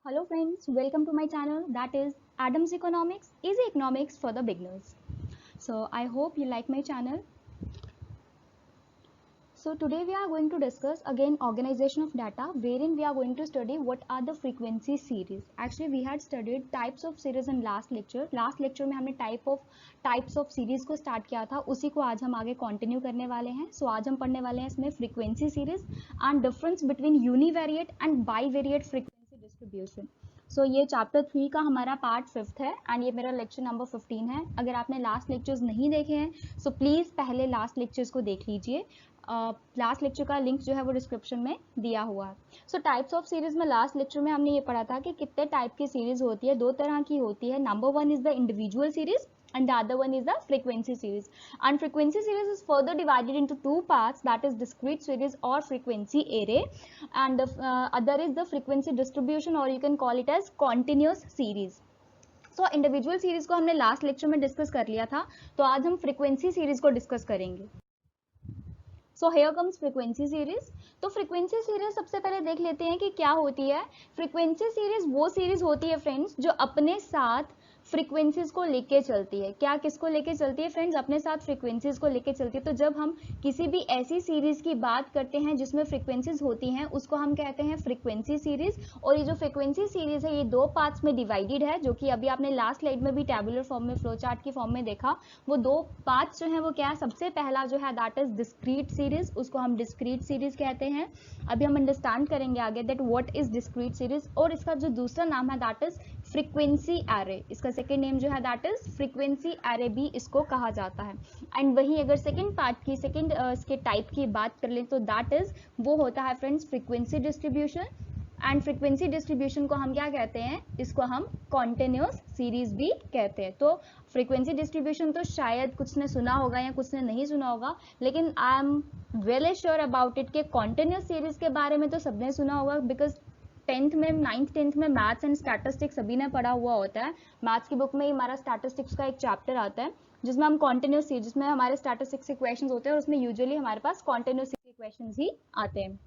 Hello friends, welcome to my channel that is Adams Economics, Easy Economics for the beginners. So I hope you like my channel. So today we are going to discuss again organization of data wherein we are going to study what are the frequency series. Actually we had studied types of series in last lecture. Last lecture में हमने types of series को start किया था, उसी को आज हम आगे continue करने वाले हैं. So आज हम पढ़ने वाले हैं इसमें frequency series and difference between univariate and bivariate frequency distribution. सो ये चैप्टर 3 का हमारा पार्ट 5th है एंड ये मेरा लेक्चर नंबर 15 है. अगर आपने लास्ट लेक्चर्स नहीं देखे हैं सो प्लीज़ पहले लास्ट लेक्चर्स को देख लीजिए. लास्ट लेक्चर का लिंक जो है वो डिस्क्रिप्शन में दिया हुआ है. सो टाइप्स ऑफ सीरीज में लास्ट लेक्चर में हमने ये पढ़ा था कि कितने टाइप की सीरीज होती है. दो तरह की होती है. Number 1 is the individual series and the other one is the frequency series, and frequency series is further divided into two parts, that is discrete series or frequency array, and the other is the frequency distribution or you can call it as continuous series. So individual series को हमने last lecture में discuss कर लिया था, तो आज हम frequency series को डिस्कस करेंगे. So here comes frequency series. तो फ्रीक्वेंसी सीरीज सबसे पहले देख लेते हैं कि क्या होती है. फ्रीक्वेंसी सीरीज वो सीरीज होती है फ्रेंड्स जो अपने साथ फ्रीक्वेंसीज को लेके चलती है. क्या किसको लेके चलती है फ्रेंड्स? अपने साथ फ्रीक्वेंसीज को लेके चलती है. तो जब हम किसी भी ऐसी सीरीज की बात करते हैं जिसमें फ्रीक्वेंसीज होती हैं उसको हम कहते हैं फ्रीक्वेंसी सीरीज. और ये जो फ्रीक्वेंसी सीरीज है ये दो पार्ट्स में डिवाइडेड है, जो कि अभी आपने लास्ट स्लाइड में भी टेबुलर फॉर्म में फ्लो चार्ट की फॉर्म में देखा. वो दो पार्ट्स जो है वो क्या है? सबसे पहला जो है दैट इज डिस्क्रीट सीरीज, उसको हम डिस्क्रीट सीरीज कहते हैं. अभी हम अंडरस्टैंड करेंगे आगे that what is discrete series. और इसका जो दूसरा नाम है दैट इज फ्रीक्वेंसी एरे. इसका सेकेंड नेम जो है दैट इज फ्रीक्वेंसी एरे भी इसको कहा जाता है. एंड वही अगर सेकेंड पार्ट की इसके टाइप की बात कर लें तो दैट इज वो होता है friends frequency distribution. And frequency distribution को हम क्या कहते हैं? इसको हम कॉन्टिन्यूस सीरीज भी कहते हैं. तो फ्रीक्वेंसी डिस्ट्रीब्यूशन तो शायद कुछ ने सुना होगा या कुछ ने नहीं सुना होगा, लेकिन I am very sure about it कि कॉन्टिन्यूस सीरीज के बारे में तो सबने सुना होगा, बिकॉज 10th में 9th 10th में मैथ्स एंड स्टैटिस्टिक्स सभी ने पढ़ा हुआ होता है. मैथ्स की बुक में ही हमारा स्टैटिस्टिक्स का एक चैप्टर आता है जिसमें हम कॉन्टिन्यूस सीरीज, जिसमें हमारे स्टैटिस्टिक्स के क्वेश्चंस होते हैं और उसमें यूजुअली हमारे पास कॉन्टिन्यूस के क्वेश्चंस ही आते हैं.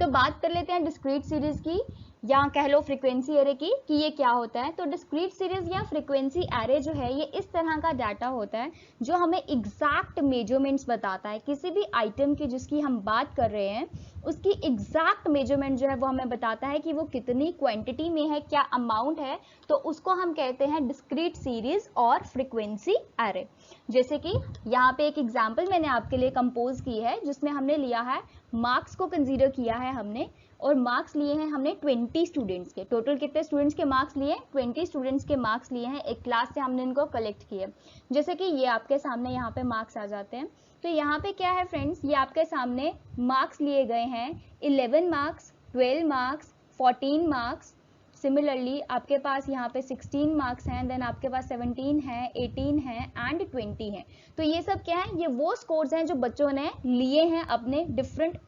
तो बात कर लेते हैं डिस्क्रीट सीरीज की या कह लो फ्रीक्वेंसी एरे की कि ये क्या होता है. तो डिस्क्रीट सीरीज या फ्रीक्वेंसी एरे जो है ये इस तरह का डाटा होता है जो हमें एग्जैक्ट मेजरमेंट्स बताता है. किसी भी आइटम की जिसकी हम बात कर रहे हैं उसकी एग्जैक्ट मेजरमेंट जो है वो हमें बताता है कि वो कितनी क्वांटिटी में है, क्या अमाउंट है. तो उसको हम कहते हैं डिस्क्रीट सीरीज और फ्रीक्वेंसी एरे. जैसे कि यहाँ पे एक एग्जाम्पल मैंने आपके लिए कंपोज की है जिसमें हमने लिया है मार्क्स को कंसीडर किया है हमने, और मार्क्स लिए हैं हमने 20 स्टूडेंट्स के. टोटल कितने स्टूडेंट्स के मार्क्स लिए? 20 स्टूडेंट्स के मार्क्स लिए हैं. एक क्लास से हमने इनको कलेक्ट किए. जैसे कि ये आपके सामने यहाँ पे मार्क्स आ जाते हैं. तो यहाँ पे क्या है फ्रेंड्स, ये आपके सामने मार्क्स लिए गए हैं 11 मार्क्स, 12 मार्क्स, 14 मार्क्स. सिमिलरली आपके पास यहाँ पे 16 मार्क्स हैं, देन आपके पास 17 है, 18 है एंड 20 है. तो ये सब क्या है? ये वो स्कोर्स हैं जो बच्चों ने लिए हैं अपने डिफरेंट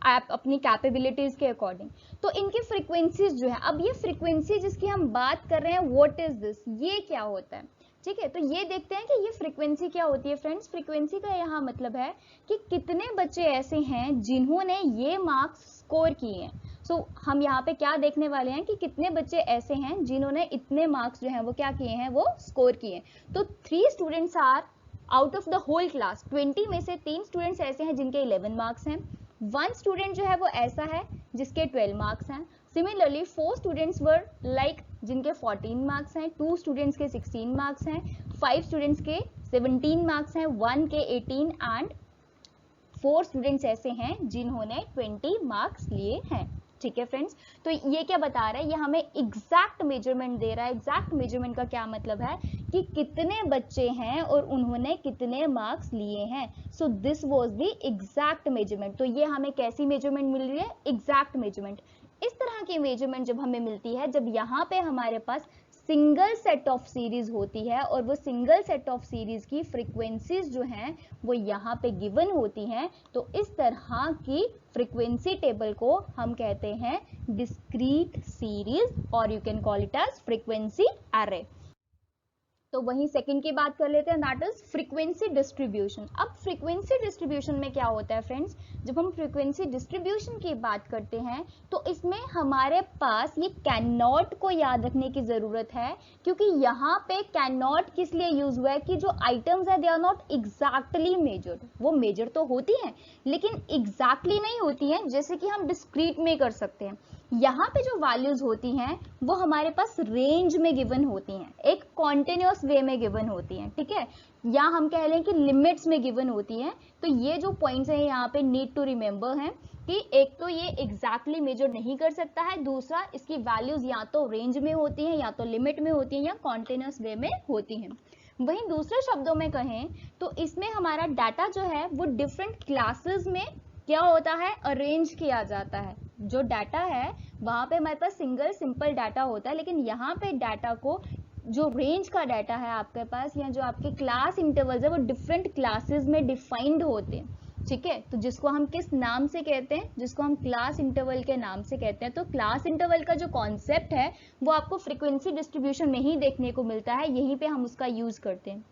अपनी कैपेबिलिटीज के अकॉर्डिंग. तो इनकी फ्रीक्वेंसीज जो है, अब ये फ्रीक्वेंसी जिसकी हम बात कर रहे हैं व्हाट इज दिस, ये क्या होता है? ठीक है, तो ये देखते हैं कि ये फ्रीक्वेंसी क्या होती है फ्रेंड्स. फ्रीक्वेंसी का यहाँ मतलब है कि कितने बच्चे ऐसे हैं जिन्होंने ये मार्क्स स्कोर किए हैं. सो हम यहाँ पे क्या देखने वाले हैं कि कितने बच्चे ऐसे हैं जिन्होंने इतने मार्क्स जो हैं वो क्या किए हैं, वो स्कोर किए. तो 3 students are out of the whole class. 20 में से 3 स्टूडेंट्स ऐसे हैं जिनके 11 मार्क्स हैं. 1 स्टूडेंट जो है वो ऐसा है जिसके 12 मार्क्स हैं. सिमिलरली 4 स्टूडेंट्स वर लाइक जिनके 14 मार्क्स हैं, 2 स्टूडेंट्स के 16 मार्क्स हैं, 5 स्टूडेंट्स के 17 मार्क्स हैं, 1 के 18 एंड 4 स्टूडेंट्स ऐसे हैं जिन्होंने 20 मार्क्स लिए हैं. ठीक है फ्रेंड्स, तो ये क्या बता रहा है? ये हमें एग्जैक्ट मेजरमेंट दे रहा है. एग्जैक्ट मेजरमेंट का क्या मतलब है कि कितने बच्चे हैं और उन्होंने कितने मार्क्स लिए हैं. So this was the exact measurement. तो ये हमें कैसी मेजरमेंट मिल रही है? Exact measurement. इस तरह की मेजरमेंट जब हमें मिलती है जब यहाँ पे हमारे पास सिंगल सेट ऑफ सीरीज होती है और वो सिंगल सेट ऑफ सीरीज की फ्रीक्वेंसीज जो हैं वो यहाँ पे गिवन होती हैं. तो इस तरह की फ्रीक्वेंसी टेबल को हम कहते हैं डिस्क्रीट सीरीज और you can call it as frequency array. तो वहीं सेकंड की बात कर लेते हैं, दैट इज फ्रीक्वेंसी डिस्ट्रीब्यूशन। अब फ्रीक्वेंसी डिस्ट्रीब्यूशन में क्या होता है फ्रेंड्स, जब हम फ्रीक्वेंसी डिस्ट्रीब्यूशन की बात करते हैं तो इसमें हमारे पास ये कैन नॉट को याद रखने की जरूरत है, क्योंकि यहाँ पे कैन नॉट किस लिए यूज हुआ है कि जो आइटम्स है they are not exactly measured. वो मेजर तो होती हैं लेकिन एग्जैक्टली नहीं होती हैं, जैसे कि हम डिस्क्रीट में कर सकते हैं। यहाँ पे जो वैल्यूज होती हैं वो हमारे पास रेंज में गिवन होती हैं, एक कॉन्टिन्यूअस वे में गिवन होती हैं, ठीक है, या हम कह लें कि लिमिट्स में गिवन होती हैं। तो ये जो पॉइंट्स हैं यहाँ पे नीड टू रिमेंबर हैं कि एक तो ये एग्जैक्टली मेजर नहीं कर सकता है, दूसरा इसकी वैल्यूज या तो रेंज में होती हैं या तो लिमिट में होती हैं या कॉन्टिन्यूअस वे में होती हैं। वहीं दूसरे शब्दों में कहें तो इसमें हमारा डाटा जो है वो डिफरेंट क्लासेस में क्या होता है, अरेंज किया जाता है। जो डाटा है वहां पे हमारे पास सिंगल सिंपल डाटा होता है, लेकिन यहाँ पे डाटा को जो रेंज का डाटा है आपके पास या जो आपके क्लास इंटरवल्स है वो डिफरेंट क्लासेस में डिफाइंड होते हैं, ठीक है। तो जिसको हम किस नाम से कहते हैं, जिसको हम क्लास इंटरवल के नाम से कहते हैं। तो क्लास इंटरवल का जो कॉन्सेप्ट है वो आपको फ्रीक्वेंसी डिस्ट्रीब्यूशन में ही देखने को मिलता है, यहीं पे हम उसका यूज करते हैं।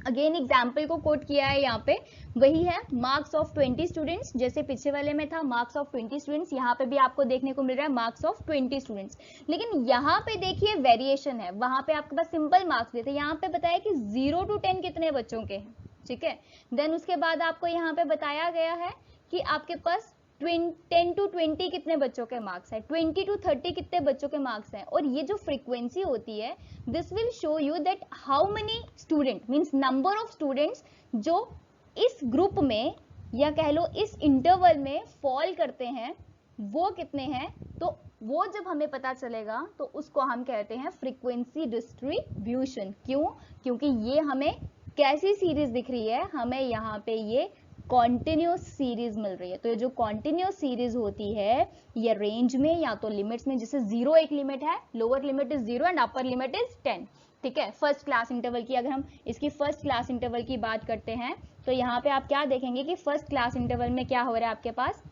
अगेन एग्जाम्पल को कोट किया है यहाँ पे, वही है मार्क्स ऑफ 20 स्टूडेंट्स, जैसे पीछे वाले में था मार्क्स ऑफ 20 स्टूडेंट्स, यहाँ पे भी आपको देखने को मिल रहा है मार्क्स ऑफ 20 स्टूडेंट्स। लेकिन यहाँ पे देखिए वेरिएशन है, वहां पे आपके पास सिंपल मार्क्स देते हैं, यहाँ पे बताया कि 0 to 10 कितने बच्चों के हैं, ठीक है। देन उसके बाद आपको यहाँ पे बताया गया है कि आपके पास 10 to 20 कितने बच्चों के मार्क्स है, 20 to 30 कितने बच्चों के मार्क्स हैं। और ये जो फ्रीक्वेंसी होती है this will show you that how many student means number of students जो इस ग्रुप में या कह लो इस इंटरवल में फॉल करते हैं वो कितने हैं। तो वो जब हमें पता चलेगा तो उसको हम कहते हैं फ्रीक्वेंसी डिस्ट्रीब्यूशन। क्यों, क्योंकि ये हमें कैसी सीरीज दिख रही है, हमें यहाँ पे ये कॉन्टिन्यूस सीरीज मिल रही है। तो ये जो कॉन्टिन्यूस सीरीज होती है ये रेंज में या तो लिमिट्स में, जैसे 0 एक लिमिट है, lower limit is 0 and upper limit is 10, ठीक है। फर्स्ट क्लास इंटरवल की अगर हम इसकी फर्स्ट क्लास इंटरवल की बात करते हैं तो यहाँ पे आप क्या देखेंगे कि फर्स्ट क्लास इंटरवल में क्या हो रहा है आपके पास,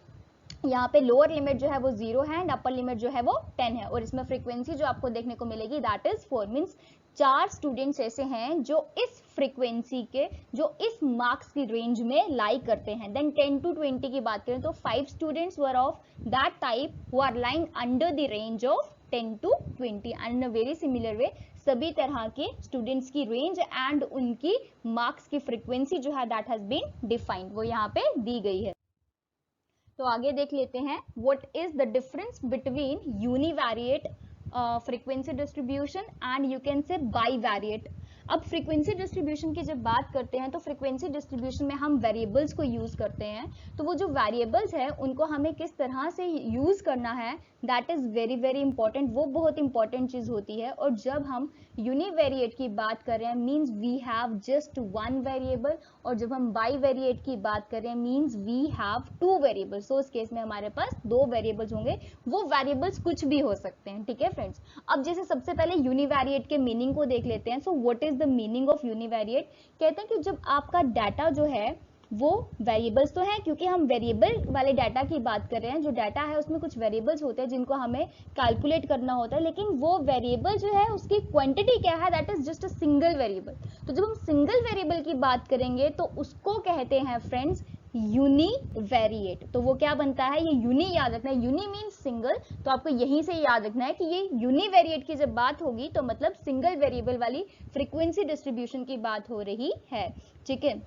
यहाँ पे लोअर लिमिट जो है वो 0 है एंड अपर लिमिट जो है वो 10 है, और इसमें फ्रीक्वेंसी जो आपको देखने को मिलेगी दैट इज 4। मींस 4 स्टूडेंट्स ऐसे हैं जो इस फ्रीक्वेंसी के, जो इस मार्क्स की रेंज में लाई करते हैं। देन 10 to 20 की बात करें तो 5 students were of that type who are lying under the range of 10 to 20 and in a very similar way सभी तरह के स्टूडेंट्स की रेंज एंड उनकी मार्क्स की फ्रीक्वेंसी जो है दैट हैज बीन डिफाइंड, वो यहाँ पे दी गई है। तो आगे देख लेते हैं what is the difference between univariate frequency distribution and you can say bivariate. अब फ्रीक्वेंसी डिस्ट्रीब्यूशन की जब बात करते हैं तो फ्रीक्वेंसी डिस्ट्रीब्यूशन में हम वेरिएबल्स को यूज करते हैं। तो वो जो वेरिएबल्स है उनको हमें किस तरह से यूज करना है that is very very important, वो बहुत इंपॉर्टेंट चीज होती है। और जब हम यूनिवेरिएट की बात कर रहे हैं means we have just one variable, और जब हम बाईवेरिएट की बात कर रहे हैं means we have two variables. तो उस केस में हमारे पास 2 वेरिएबल्स होंगे, वो वेरिएबल्स कुछ भी हो सकते हैं, ठीक है फ्रेंड्स। अब जैसे सबसे पहले यूनिवेरिएट के मीनिंग को देख लेते हैं। So what is the meaning of univariate, कहते हैं कि जब आपका डाटा जो है वो वेरिएबल्स तो है, क्योंकि हम वेरिएबल वाले डाटा की बात कर रहे हैं, जो डाटा है उसमें कुछ वेरिएबल्स होते हैं जिनको हमें कैलकुलेट करना होता है, लेकिन वो वेरिएबल जो है उसकी क्वांटिटी क्या है that is just a single variable. तो जब हम सिंगल वेरिएबल की बात करेंगे तो उसको कहते हैं फ्रेंड्स यूनिवेरिएट। तो वो क्या बनता है, ये यूनि याद रखना है, यूनि मीन्स सिंगल, तो आपको यहीं से याद रखना है कि ये यूनिवेरिएट की जब बात होगी तो मतलब सिंगल वेरिएबल वाली फ्रीक्वेंसी डिस्ट्रीब्यूशन की बात हो रही है, ठीक है।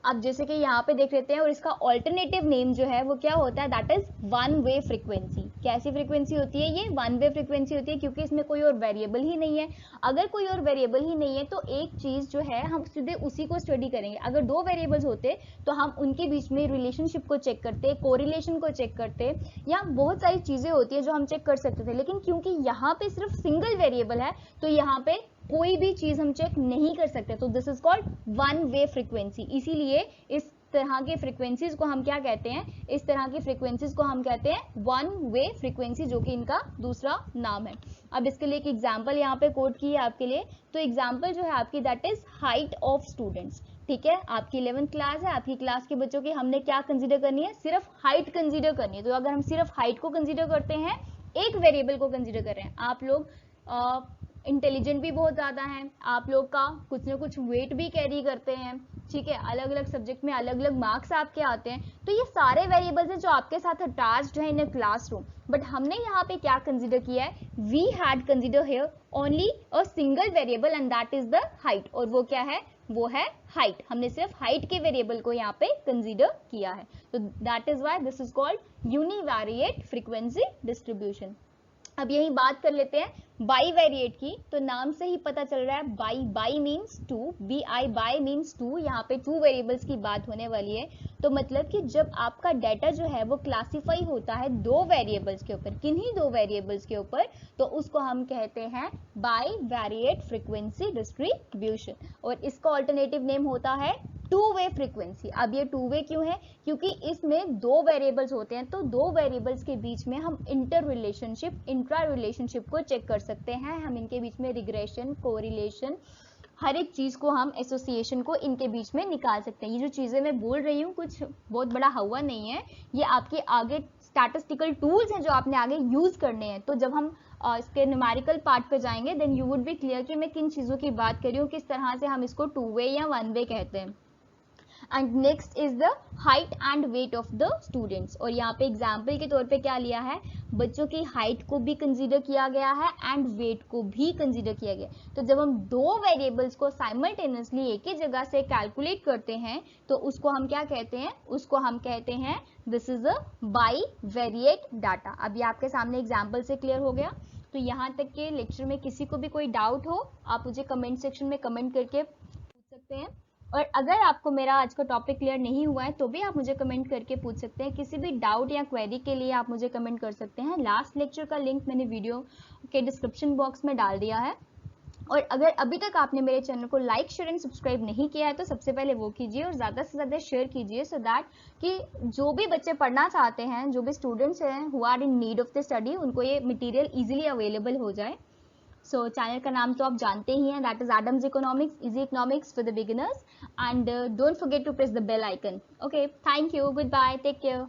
अब जैसे कि यहाँ पे देख लेते हैं, और इसका ऑल्टरनेटिव नेम जो है वो क्या होता है that is one way frequency. कैसी फ्रीक्वेंसी होती है ये, वन वे फ्रीक्वेंसी होती है, क्योंकि इसमें कोई और वेरिएबल ही नहीं है। अगर कोई और वेरिएबल ही नहीं है तो एक चीज जो है हम सीधे उसी को स्टडी करेंगे। अगर 2 वेरिएबल्स होते तो हम उनके बीच में रिलेशनशिप को चेक करते, कोरिलेशन को चेक करते, या बहुत सारी चीजें होती है जो हम चेक कर सकते थे। लेकिन क्योंकि यहाँ पे सिर्फ सिंगल वेरिएबल है तो यहाँ पे कोई भी चीज हम चेक नहीं कर सकते, तो this is called one way frequency. इसीलिए इस तरह के फ्रीक्वेंसीज को हम क्या कहते हैं, इस तरह की फ्रीक्वेंसीज को हम कहते हैं वन वे फ्रीक्वेंसी, जो कि इनका दूसरा नाम है। अब इसके लिए एक एग्जांपल यहाँ पे कोट की है आपके लिए। तो एग्जांपल जो है आपकी that is height of students, ठीक है। आपकी 11th क्लास है, आपकी क्लास के बच्चों की हमने क्या कंसीडर करनी है, सिर्फ हाइट कंसीडर करनी है। तो अगर हम सिर्फ हाइट को कंसीडर करते हैं, एक वेरिएबल को कंसीडर कर रहे हैं, आप लोग इंटेलिजेंट भी बहुत ज़्यादा हैं, आप लोग का कुछ ना कुछ वेट भी कैरी करते हैं, ठीक है, अलग अलग सब्जेक्ट में अलग अलग मार्क्स आपके आते हैं, तो ये सारे वेरिएबल्स हैं जो आपके साथ अटैच्ड है इन अ क्लासरूम। बट हमने यहाँ पे क्या कंसिडर किया है, we had consider here only a single variable and that is the height, और वो क्या है, वो है हाइट। हमने सिर्फ हाइट के वेरिएबल को यहाँ पे कंसिडर किया है, तो that is why this is called univariate frequency distribution. अब यही बात कर लेते हैं बाई वेरिएट की, तो नाम से ही पता चल रहा है bi, bi means two, B I bi means two, यहाँ पे टू वेरिएबल्स की बात होने वाली है। तो मतलब कि जब आपका डाटा जो है वो क्लासीफाई होता है दो वेरिएबल्स के ऊपर, किन्हीं दो वेरिएबल्स के ऊपर, तो उसको हम कहते हैं बाई वेरिएट फ्रीक्वेंसी डिस्ट्रीब्यूशन, और इसका ऑल्टरनेटिव नेम होता है टू वे फ्रीक्वेंसी। अब ये टू वे क्यों है, क्योंकि इसमें दो वेरिएबल्स होते हैं, तो दो वेरिएबल्स के बीच में हम इंटर रिलेशनशिप, इंट्रा रिलेशनशिप को चेक कर सकते हैं, हम इनके बीच में रिग्रेशन, कोरिलेशन, हर एक चीज को हम एसोसिएशन को इनके बीच में निकाल सकते हैं। ये जो चीजें मैं बोल रही हूँ कुछ बहुत बड़ा हवा नहीं है, ये आपके आगे स्टैटिस्टिकल टूल्स हैं जो आपने आगे यूज करने हैं। तो जब हम इसके न्यूमेरिकल पार्ट पे जाएंगे then you would be clear कि मैं किन चीजों की बात कर रही हूँ, किस तरह से हम इसको टू वे या वन वे कहते हैं। And next is the height and weight of the students, और यहाँ पे एग्जाम्पल के तौर पे क्या लिया है, बच्चों की हाइट को भी कंसीडर किया गया है एंड वेट को भी कंसीडर किया गया। तो जब हम दो वेरिएबल्स को साइमल्टेनियसली एक ही जगह से कैलकुलेट करते हैं तो उसको हम क्या कहते हैं, उसको हम कहते हैं this is a by variate data. अभी आपके सामने एग्जाम्पल से क्लियर हो गया। तो यहाँ तक के लेक्चर में किसी को भी कोई डाउट हो आप मुझे कमेंट सेक्शन में कमेंट करके पूछ सकते हैं, और अगर आपको मेरा आज का टॉपिक क्लियर नहीं हुआ है तो भी आप मुझे कमेंट करके पूछ सकते हैं। किसी भी डाउट या क्वेरी के लिए आप मुझे कमेंट कर सकते हैं। लास्ट लेक्चर का लिंक मैंने वीडियो के डिस्क्रिप्शन बॉक्स में डाल दिया है। और अगर अभी तक आपने मेरे चैनल को लाइक शेयर एंड सब्सक्राइब नहीं किया है तो सबसे पहले वो कीजिए और ज़्यादा से ज़्यादा शेयर कीजिए, सो दैट कि जो भी बच्चे पढ़ना चाहते हैं, जो भी स्टूडेंट्स हैं who are in need of the study, उनको ये मटेरियल इजीली अवेलेबल हो जाए। सो चैनल का नाम तो आप जानते ही हैं, that is Adams economics, easy economics for the beginners, and don't forget to press the bell icon. Okay, thank you, goodbye, take care.